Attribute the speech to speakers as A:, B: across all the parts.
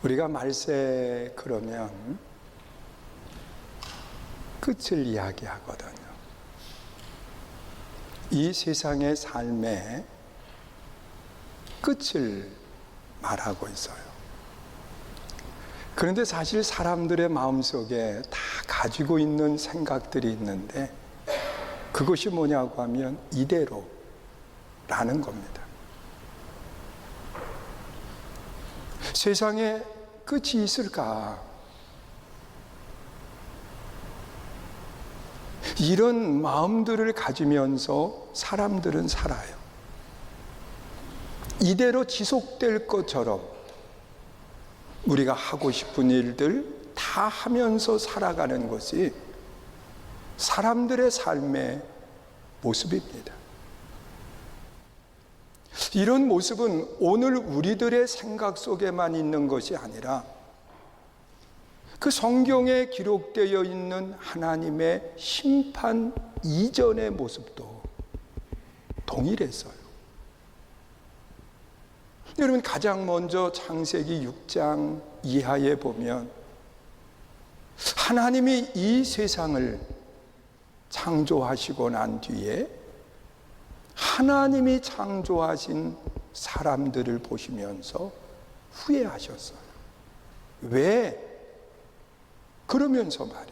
A: 우리가 말세 그러면 끝을 이야기하거든요. 이 세상의 삶의 끝을 말하고 있어요. 그런데 사실 사람들의 마음속에 다 가지고 있는 생각들이 있는데 그것이 뭐냐고 하면 이대로라는 겁니다. 세상에 끝이 있을까? 이런 마음들을 가지면서 사람들은 살아요. 이대로 지속될 것처럼 우리가 하고 싶은 일들 다 하면서 살아가는 것이 사람들의 삶의 모습입니다. 이런 모습은 오늘 우리들의 생각 속에만 있는 것이 아니라 그 성경에 기록되어 있는 하나님의 심판 이전의 모습도 동일했어요. 여러분, 가장 먼저 창세기 6장 이하에 보면 하나님이 이 세상을 창조하시고 난 뒤에 하나님이 창조하신 사람들을 보시면서 후회하셨어요. 왜? 그러면서 말이에요.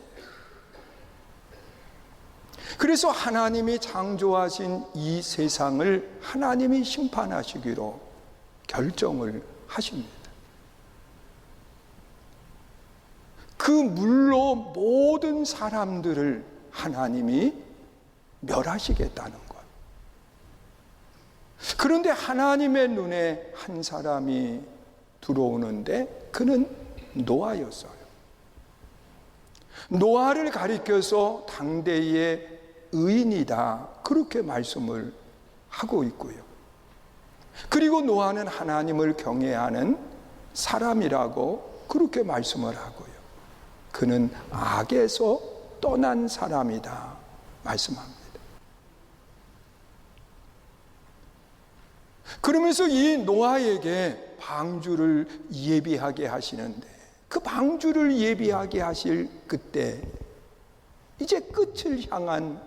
A: 그래서 하나님이 창조하신 이 세상을 하나님이 심판하시기로 결정을 하십니다. 그 물로 모든 사람들을 하나님이 멸하시겠다는 것. 그런데 하나님의 눈에 한 사람이 들어오는데 그는 노아였어요. 노아를 가리켜서 당대의 의인이다, 그렇게 말씀을 하고 있고요. 그리고 노아는 하나님을 경외하는 사람이라고 그렇게 말씀을 하고요. 그는 악에서 떠난 사람이다 말씀합니다. 그러면서 이 노아에게 방주를 예비하게 하시는데 그 방주를 예비하게 하실 그때 이제 끝을 향한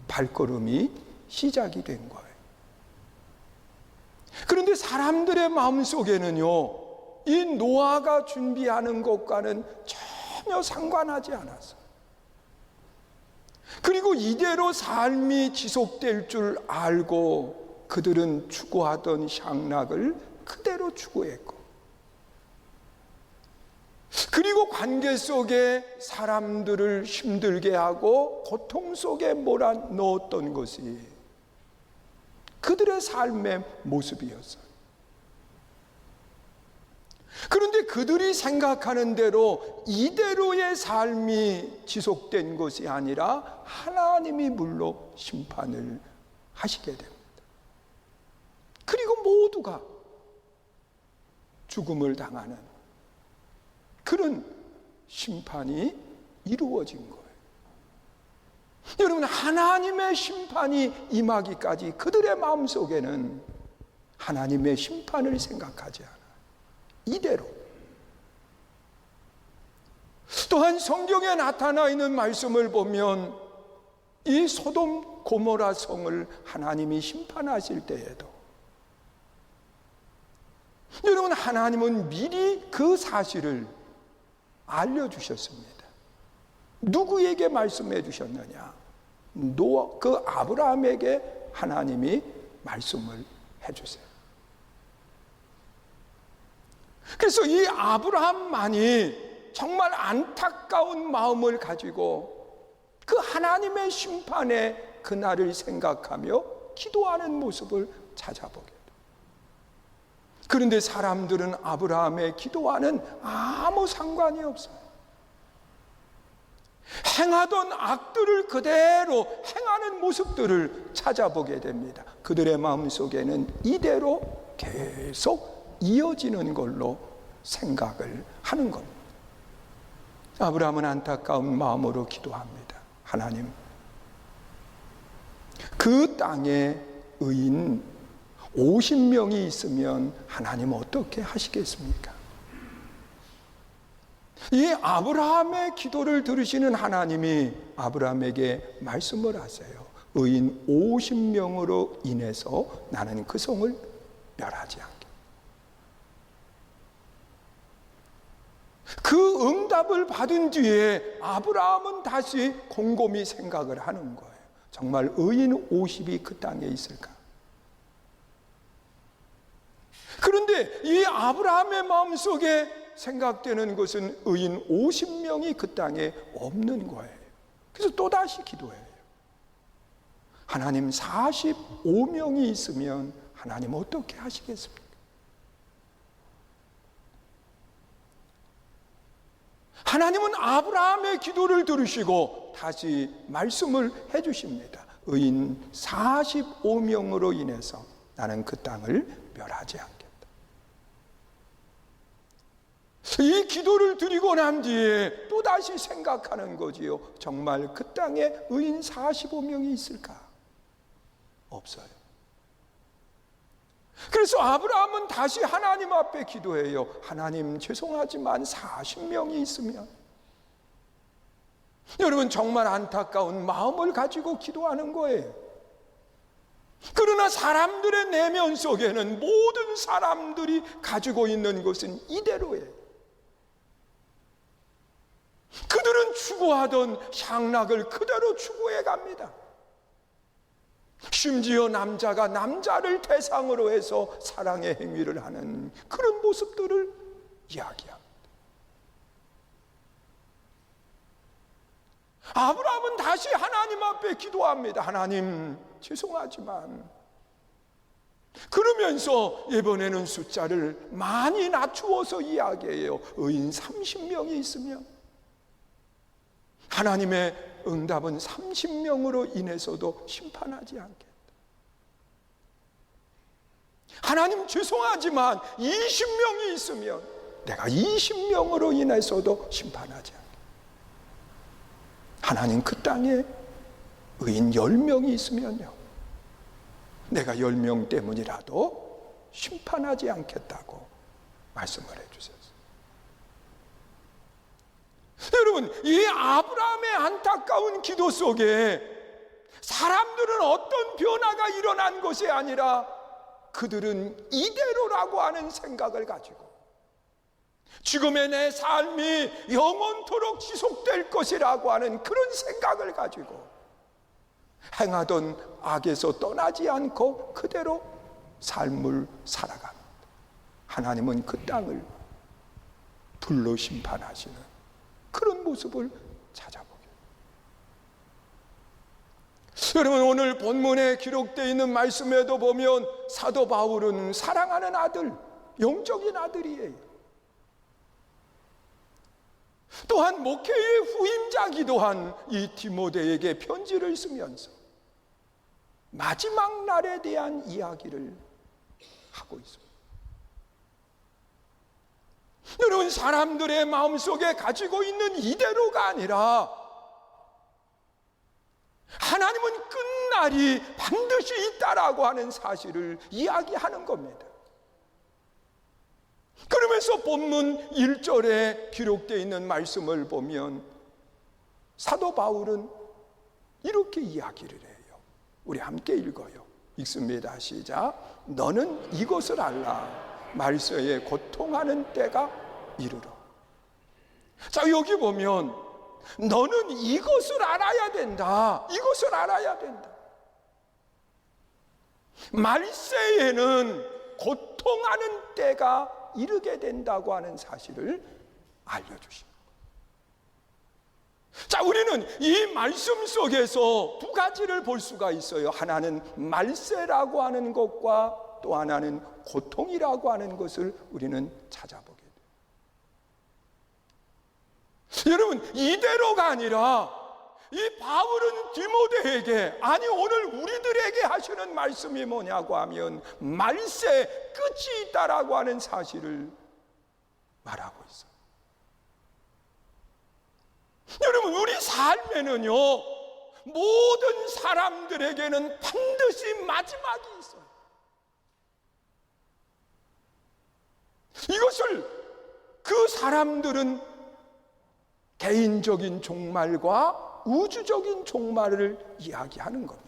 A: 발걸음이 시작이 된 거예요. 그런데 사람들의 마음속에는요, 이 노아가 준비하는 것과는 전혀 상관하지 않았어요. 그리고 이대로 삶이 지속될 줄 알고 그들은 추구하던 향락을 그대로 추구했고, 그리고 관계 속에 사람들을 힘들게 하고 고통 속에 몰아넣었던 것이 그들의 삶의 모습이었어요. 그런데 그들이 생각하는 대로 이대로의 삶이 지속된 것이 아니라 하나님이 물로 심판을 하시게 됩니다. 그리고 모두가 죽음을 당하는 그런 심판이 이루어진 거예요. 여러분, 하나님의 심판이 임하기까지 그들의 마음속에는 하나님의 심판을 생각하지 않아요. 이대로. 또한 성경에 나타나 있는 말씀을 보면 이 소돔 고모라 성을 하나님이 심판하실 때에도 여러분, 하나님은 미리 그 사실을 알려주셨습니다. 누구에게 말씀해 주셨느냐? 그 아브라함에게 하나님이 말씀을 해주세요. 그래서 이 아브라함만이 정말 안타까운 마음을 가지고 그 하나님의 심판의 그날을 생각하며 기도하는 모습을 찾아보게 돼요. 그런데 사람들은 아브라함의 기도와는 아무 상관이 없어요. 행하던 악들을 그대로 행하는 모습들을 찾아보게 됩니다. 그들의 마음속에는 이대로 계속 이어지는 걸로 생각을 하는 겁니다. 아브라함은 안타까운 마음으로 기도합니다. 하나님, 그 땅에 의인 50명이 있으면 하나님 어떻게 하시겠습니까? 이 아브라함의 기도를 들으시는 하나님이 아브라함에게 말씀을 하세요. 의인 50명으로 인해서 나는 그 성을 멸하지 않겠다. 그 응답을 받은 뒤에 아브라함은 다시 곰곰이 생각을 하는 거예요. 정말 의인 50이 그 땅에 있을까? 그런데 이 아브라함의 마음속에 생각되는 것은 의인 50명이 그 땅에 없는 거예요. 그래서 또다시 기도해요. 하나님 45명이 있으면 하나님 어떻게 하시겠습니까? 하나님은 아브라함의 기도를 들으시고 다시 말씀을 해주십니다. 의인 45명으로 인해서 나는 그 땅을 멸하지 않겠다. 이 기도를 드리고 난 뒤에 또다시 생각하는 거지요. 정말 그 땅에 의인 45명이 있을까? 없어요. 그래서 아브라함은 다시 하나님 앞에 기도해요. 하나님, 죄송하지만 40명이 있으면. 여러분, 정말 안타까운 마음을 가지고 기도하는 거예요. 그러나 사람들의 내면 속에는 모든 사람들이 가지고 있는 것은 이대로예요. 그들은 추구하던 향락을 그대로 추구해 갑니다. 심지어 남자가 남자를 대상으로 해서 사랑의 행위를 하는 그런 모습들을 이야기합니다. 아브라함은 다시 하나님 앞에 기도합니다. 하나님, 죄송하지만. 그러면서 이번에는 숫자를 많이 낮추어서 이야기해요. 의인 30명이 있으면 하나님의 응답은 30명으로 인해서도 심판하지 않겠다. 하나님, 죄송하지만 20명이 있으면 내가 20명으로 인해서도 심판하지 않겠다. 하나님, 그 땅에 의인 10명이 있으면요, 내가 10명 때문이라도 심판하지 않겠다고 말씀을 해주셨어요. 여러분, 이 아브라함의 안타까운 기도 속에 사람들은 어떤 변화가 일어난 것이 아니라 그들은 이대로라고 하는 생각을 가지고 지금의 내 삶이 영원토록 지속될 것이라고 하는 그런 생각을 가지고 행하던 악에서 떠나지 않고 그대로 삶을 살아갑니다. 하나님은 그 땅을 불로 심판하시는 그런 모습을 찾아보게. 여러분, 오늘 본문에 기록되어 있는 말씀에도 보면 사도 바울은 사랑하는 아들, 영적인 아들이에요. 또한 목회의 후임자기도 한 이 디모데에게 편지를 쓰면서 마지막 날에 대한 이야기를 하고 있습니다. 여러분, 사람들의 마음속에 가지고 있는 이대로가 아니라 하나님은 끝날이 반드시 있다라고 하는 사실을 이야기하는 겁니다. 그러면서 본문 1절에 기록되어 있는 말씀을 보면 사도 바울은 이렇게 이야기를 해요. 우리 함께 읽어요. 읽습니다. 시작. 너는 이것을 알라. 말세에 고통하는 때가 이르러. 자, 여기 보면 너는 이것을 알아야 된다. 이것을 알아야 된다. 말세에는 고통하는 때가 이르게 된다고 하는 사실을 알려주십니다. 자, 우리는 이 말씀 속에서 두 가지를 볼 수가 있어요. 하나는 말세라고 하는 것과 또 하나는 고통이라고 하는 것을 우리는 찾아보게 돼요. 여러분, 이대로가 아니라 이 바울은 디모데에게, 아니 오늘 우리들에게 하시는 말씀이 뭐냐고 하면 말세 끝이 있다라고 하는 사실을 말하고 있어요. 여러분, 우리 삶에는요, 모든 사람들에게는 반드시 마지막이 있어요. 이것을 그 사람들은 개인적인 종말과 우주적인 종말을 이야기하는 겁니다.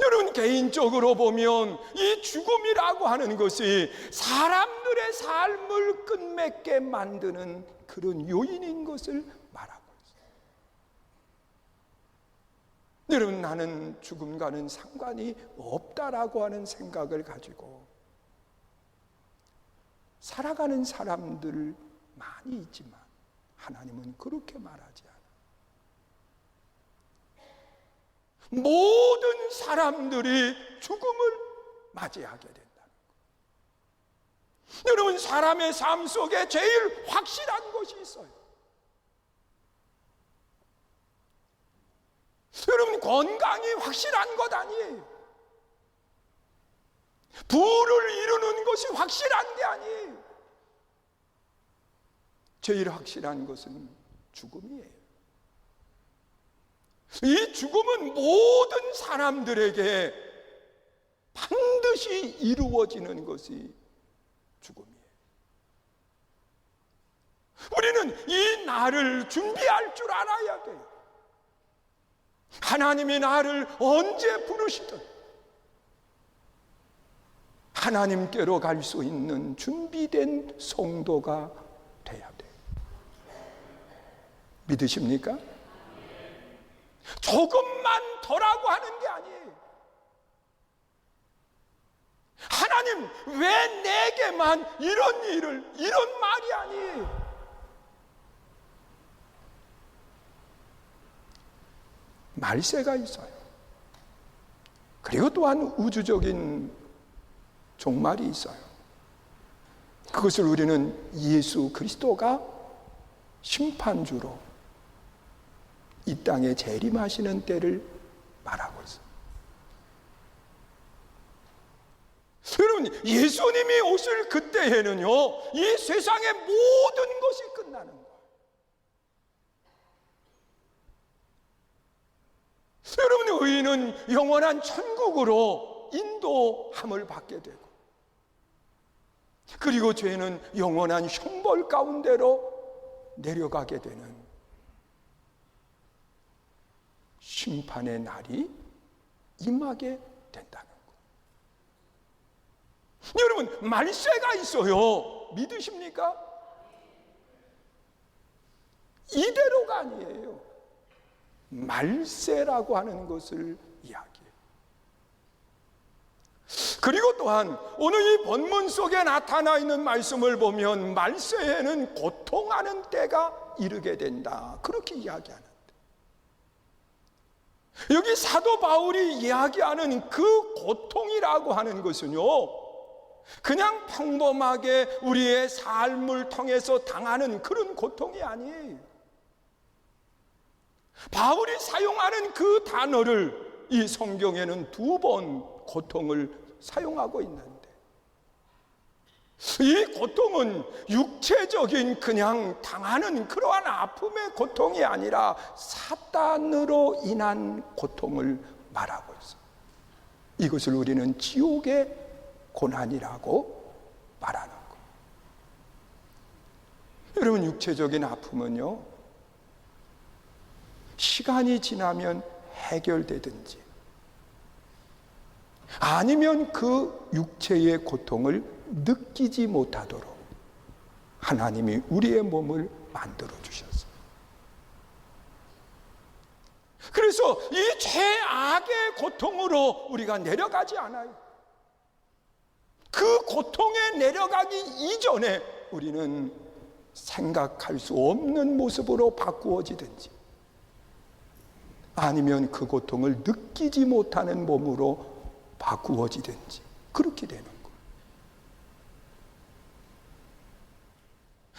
A: 여러분, 개인적으로 보면 이 죽음이라고 하는 것이 사람들의 삶을 끝맺게 만드는 그런 요인인 것을 말하고 있어요. 여러분, 나는 죽음과는 상관이 없다라고 하는 생각을 가지고 살아가는 사람들 많이 있지만 하나님은 그렇게 말하지 않아요. 모든 사람들이 죽음을 맞이하게 된다는 것. 여러분, 사람의 삶 속에 제일 확실한 것이 있어요. 여러분, 건강이 확실한 것 아니에요. 부를 이루는 것이 확실한 게 아니에요. 제일 확실한 것은 죽음이에요. 이 죽음은 모든 사람들에게 반드시 이루어지는 것이 죽음이에요. 우리는 이 날을 준비할 줄 알아야 돼요. 하나님이 나를 언제 부르시든 하나님께로 갈 수 있는 준비된 성도가 돼야 돼요. 믿으십니까? 조금만 더라고 하는 게 아니에요. 하나님, 왜 내게만 이런 일을, 이런 말이 아니에요. 말세가 있어요. 그리고 또한 우주적인 종말이 있어요. 그것을 우리는 예수 그리스도가 심판주로 이 땅에 재림하시는 때를 말하고 있어요. 여러분, 예수님이 오실 그때에는요, 이 세상의 모든 것이 끝나는 거예요. 여러분, 의인은 영원한 천국으로 인도함을 받게 되고, 그리고 죄는 영원한 형벌 가운데로 내려가게 되는 심판의 날이 임하게 된다는 것. 여러분, 말세가 있어요. 믿으십니까? 이대로가 아니에요. 말세라고 하는 것을 이야기해요. 그리고 또한 오늘 이 본문 속에 나타나 있는 말씀을 보면 말세에는 고통하는 때가 이르게 된다, 그렇게 이야기하는데, 여기 사도 바울이 이야기하는 그 고통이라고 하는 것은요, 그냥 평범하게 우리의 삶을 통해서 당하는 그런 고통이 아니에요. 바울이 사용하는 그 단어를 이 성경에는 2번 고통을 사용하고 있는데, 이 고통은 육체적인 그냥 당하는 그러한 아픔의 고통이 아니라 사탄으로 인한 고통을 말하고 있어요. 이것을 우리는 지옥의 고난이라고 말하는 거예요. 여러분, 육체적인 아픔은요, 시간이 지나면 해결되든지 아니면 그 육체의 고통을 느끼지 못하도록 하나님이 우리의 몸을 만들어 주셨어요. 그래서 이 죄악의 고통으로 우리가 내려가지 않아요. 그 고통에 내려가기 이전에 우리는 생각할 수 없는 모습으로 바꾸어지든지 아니면 그 고통을 느끼지 못하는 몸으로 바꾸어지든지 그렇게 되는 거예요.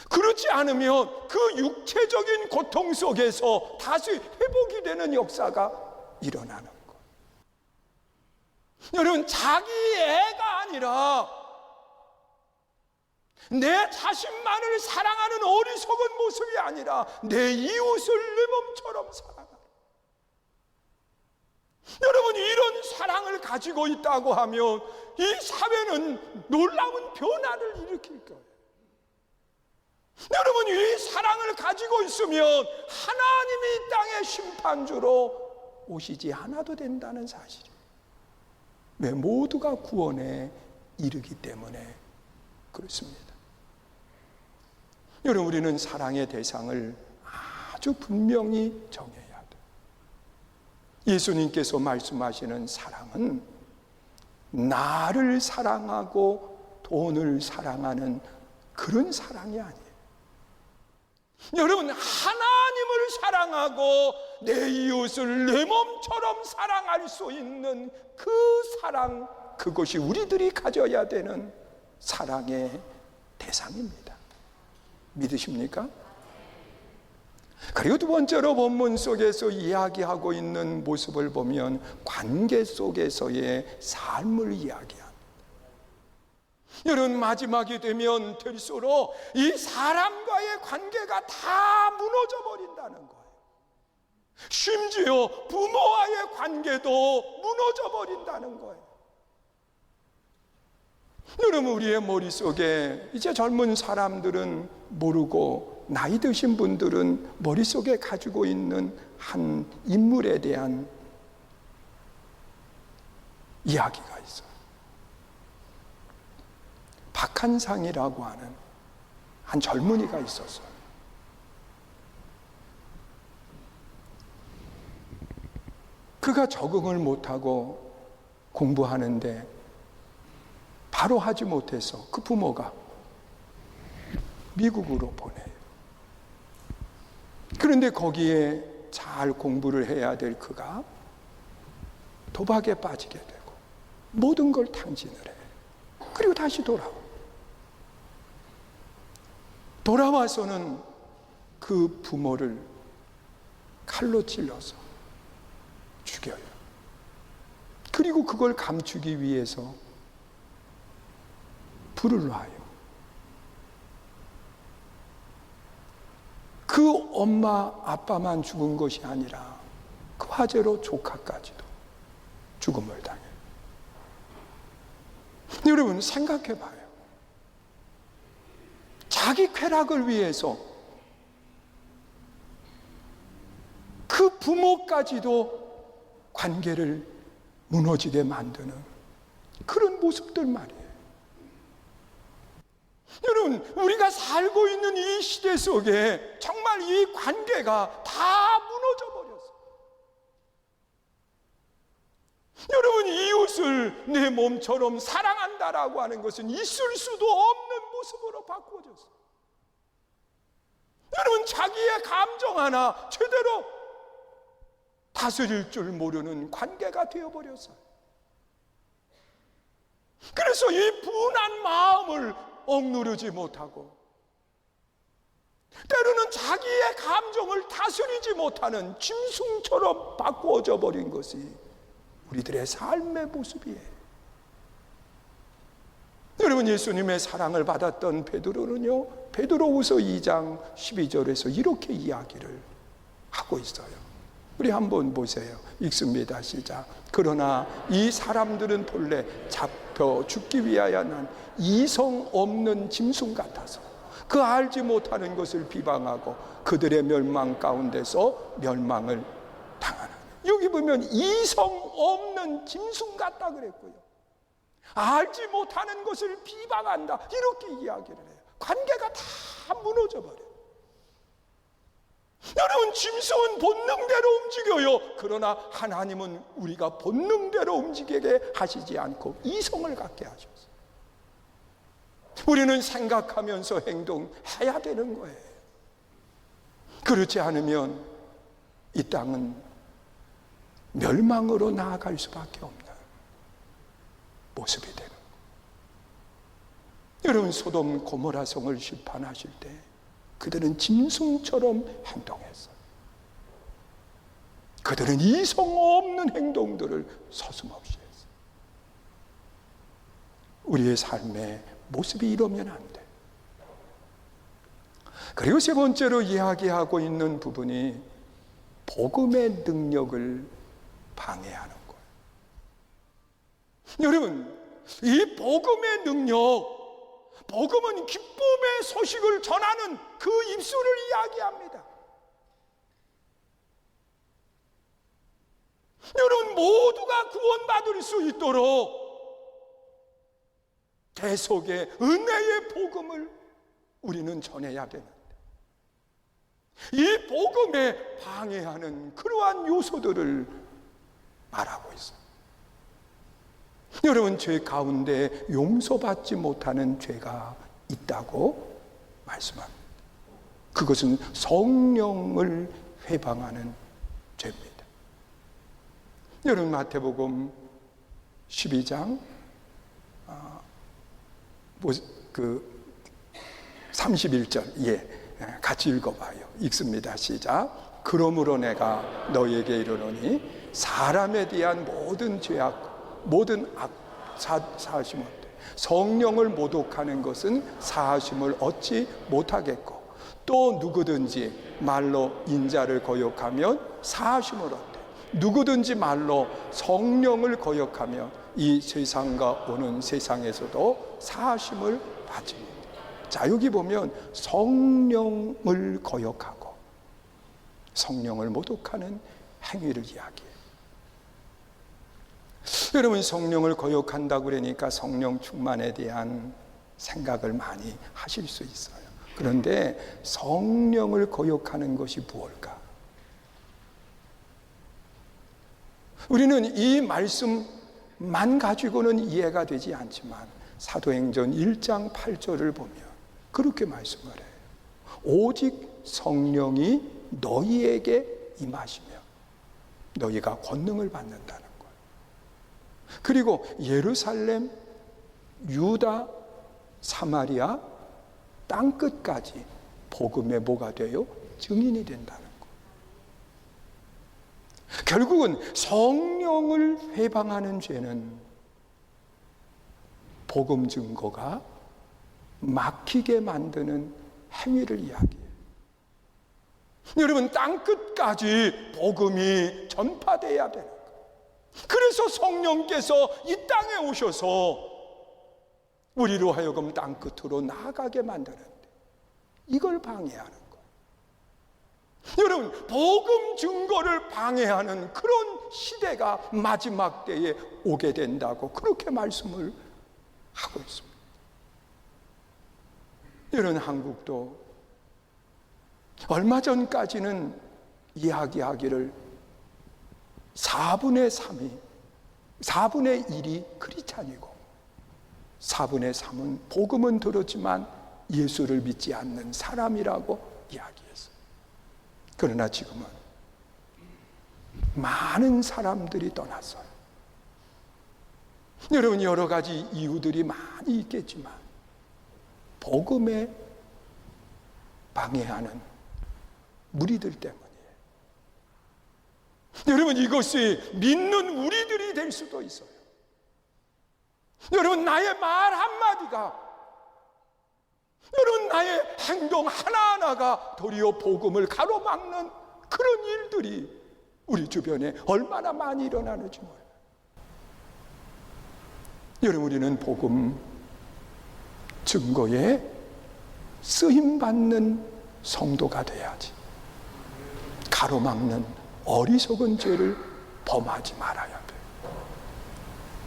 A: 그렇지 않으면 그 육체적인 고통 속에서 다시 회복이 되는 역사가 일어나는 거예요. 여러분, 자기 애가 아니라 내 자신만을 사랑하는 어리석은 모습이 아니라 내 이웃을 내 몸처럼 사랑하라. 여러분, 이런 사랑을 가지고 있다고 하면 이 사회는 놀라운 변화를 일으킬 거예요. 여러분, 이 사랑을 가지고 있으면 하나님이 이 땅의 심판주로 오시지 않아도 된다는 사실이에요. 왜? 모두가 구원에 이르기 때문에 그렇습니다. 여러분, 우리는 사랑의 대상을 아주 분명히 정해야 돼요. 예수님께서 말씀하시는 사랑은 나를 사랑하고 돈을 사랑하는 그런 사랑이 아니에요. 여러분, 하나님을 사랑하고 내 이웃을 내 몸처럼 사랑할 수 있는 그 사랑, 그것이 우리들이 가져야 되는 사랑의 대상입니다. 믿으십니까? 그리고 두 번째로 본문 속에서 이야기하고 있는 모습을 보면 관계 속에서의 삶을 이야기합니다. 여러분, 마지막이 되면 될수록 이 사람과의 관계가 다 무너져 버린다는 거예요. 심지어 부모와의 관계도 무너져 버린다는 거예요. 여러분, 우리의 머릿속에 이제 젊은 사람들은 모르고 나이 드신 분들은 머릿속에 가지고 있는 한 인물에 대한 이야기가 있어요. 박한상이라고 하는 한 젊은이가 있었어요. 그가 적응을 못하고 공부하는데 바로 하지 못해서 그 부모가 미국으로 보내요. 그런데 거기에 잘 공부를 해야 될 그가 도박에 빠지게 되고 모든 걸 탕진을 해요. 그리고 다시 돌아와서는 그 부모를 칼로 찔러서 죽여요. 그리고 그걸 감추기 위해서 불을 놔요. 그 엄마 아빠만 죽은 것이 아니라 그 화재로 조카까지도 죽음을 당해요. 여러분, 생각해 봐요. 자기 쾌락을 위해서 그 부모까지도 관계를 무너지게 만드는 그런 모습들 말이에요. 여러분, 우리가 살고 있는 이 시대 속에 정말 이 관계가 다 무너져 버렸어요. 여러분, 이웃을 내 몸처럼 사랑한다라고 하는 것은 있을 수도 없는 모습으로 바꾸어졌어요. 여러분, 자기의 감정 하나 제대로 다스릴 줄 모르는 관계가 되어버렸어요. 그래서 이 분한 마음을 억누르지 못하고 때로는 자기의 감정을 다스리지 못하는 짐승처럼 바꾸어져 버린 것이 우리들의 삶의 모습이에요. 여러분, 예수님의 사랑을 받았던 베드로는요, 베드로후서 2장 12절에서 이렇게 이야기를 하고 있어요. 우리 한번 보세요. 읽습니다. 시작. 그러나 이 사람들은 본래 잡혀 죽기 위하여 난 이성 없는 짐승 같아서 그 알지 못하는 것을 비방하고 그들의 멸망 가운데서 멸망을 당하는. 여기 보면 이성 없는 짐승 같다 그랬고요. 알지 못하는 것을 비방한다 이렇게 이야기를 해요. 관계가 다 무너져 버려요. 여러분, 짐승은 본능대로 움직여요. 그러나 하나님은 우리가 본능대로 움직이게 하시지 않고 이성을 갖게 하셨어요. 우리는 생각하면서 행동해야 되는 거예요. 그렇지 않으면 이 땅은 멸망으로 나아갈 수밖에 없는 모습이 되는 거예요. 여러분, 소돔 고모라 성을 심판하실 때 그들은 짐승처럼 행동했어요. 그들은 이성 없는 행동들을 서슴없이 했어요. 우리의 삶의 모습이 이러면 안 돼. 그리고 세 번째로 이야기하고 있는 부분이 복음의 능력을 방해하는 거예요. 여러분, 이 복음의 능력, 복음은 기쁨의 소식을 전하는 그 입술을 이야기합니다. 여러분, 모두가 구원받을 수 있도록 대속의 은혜의 복음을 우리는 전해야 되는데, 이 복음에 방해하는 그러한 요소들을 말하고 있어요. 여러분, 죄 가운데 용서받지 못하는 죄가 있다고 말씀합니다. 그것은 성령을 회방하는 죄입니다. 여러분, 마태복음 12장 31절 같이 읽어봐요. 읽습니다. 시작. 그러므로 내가 너희에게 이르노니 사람에 대한 모든 죄악, 모든 악 사하심을 성령을 모독하는 것은 사하심을 얻지 못하겠고, 또 누구든지 말로 인자를 거역하면 사하심을 얻되, 누구든지 말로 성령을 거역하며 이 세상과 오는 세상에서도 사하심을 받지 못해. 자, 여기 보면 성령을 거역하고 성령을 모독하는 행위를 이야기해요. 여러분, 성령을 거역한다고 그러니까 성령 충만에 대한 생각을 많이 하실 수 있어요. 그런데 성령을 거역하는 것이 무엇일까? 우리는 이 말씀만 가지고는 이해가 되지 않지만 사도행전 1장 8절을 보면 그렇게 말씀을 해요. 오직 성령이 너희에게 임하시며 너희가 권능을 받는다는 거예요. 그리고 예루살렘, 유다, 사마리아 땅끝까지 복음의 뭐가 돼요? 증인이 된다는 거예요. 결국은 성령을 회방하는 죄는 복음 증거가 막히게 만드는 행위를 이야기해요. 여러분, 땅끝까지 복음이 전파돼야 되는 거예요. 그래서 성령께서 이 땅에 오셔서 우리로 하여금 땅끝으로 나아가게 만드는데 이걸 방해하는 거예요. 여러분, 복음 증거를 방해하는 그런 시대가 마지막 때에 오게 된다고 그렇게 말씀을 하고 있습니다. 여러분, 한국도 얼마 전까지는 이야기하기를 4분의 3이 4분의 1이 크리스찬이고 4분의 3은 복음은 들었지만 예수를 믿지 않는 사람이라고 이야기했어요. 그러나 지금은 많은 사람들이 떠났어요. 여러분, 여러 가지 이유들이 많이 있겠지만 복음에 방해하는 무리들 때문이에요. 여러분, 이것이 믿는 우리들이 될 수도 있어요. 여러분, 나의 말 한마디가, 여러분, 나의 행동 하나하나가 도리어 복음을 가로막는 그런 일들이 우리 주변에 얼마나 많이 일어나는지 몰라요. 여러분, 우리는 복음 증거에 쓰임받는 성도가 돼야지 가로막는 어리석은 죄를 범하지 말아야 돼요.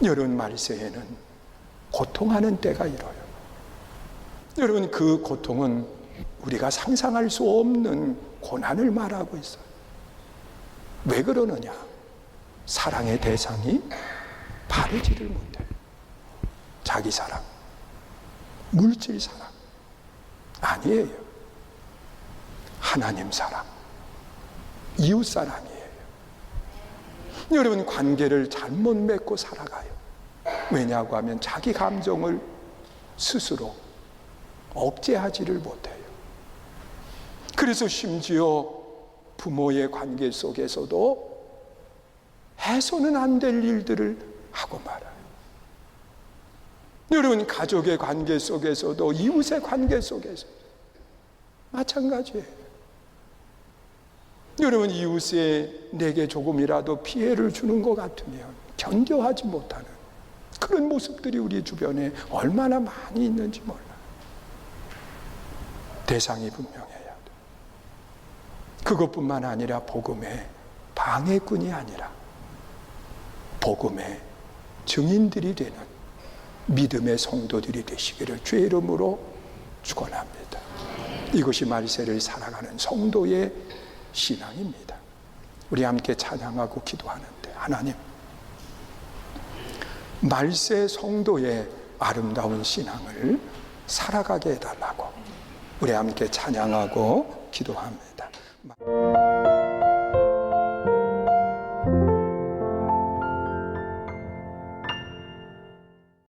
A: 여러분, 말세에는 고통하는 때가 이뤄요. 여러분, 그 고통은 우리가 상상할 수 없는 고난을 말하고 있어요. 왜 그러느냐? 사랑의 대상이 바르지를 못해요. 자기 사랑, 물질 사랑 아니에요. 하나님 사랑, 이웃 사랑이에요. 여러분, 관계를 잘못 맺고 살아가요. 왜냐고 하면 자기 감정을 스스로 억제하지를 못해요. 그래서 심지어 부모의 관계 속에서도 해서는 안 될 일들을 하고 말아요. 여러분, 가족의 관계 속에서도 이웃의 관계 속에서 마찬가지예요. 여러분, 이웃에 내게 조금이라도 피해를 주는 것 같으면 견뎌하지 못하는 그런 모습들이 우리 주변에 얼마나 많이 있는지 몰라요. 대상이 분명해야 돼. 그것뿐만 아니라 복음의 방해꾼이 아니라 복음의 증인들이 되는 믿음의 성도들이 되시기를 주의 이름으로 축원합니다. 이것이 말세를 살아가는 성도의 신앙입니다. 우리 함께 찬양하고 기도하는데, 하나님, 말세 성도의 아름다운 신앙을 살아가게 해달라고 우리 함께 찬양하고 기도합니다.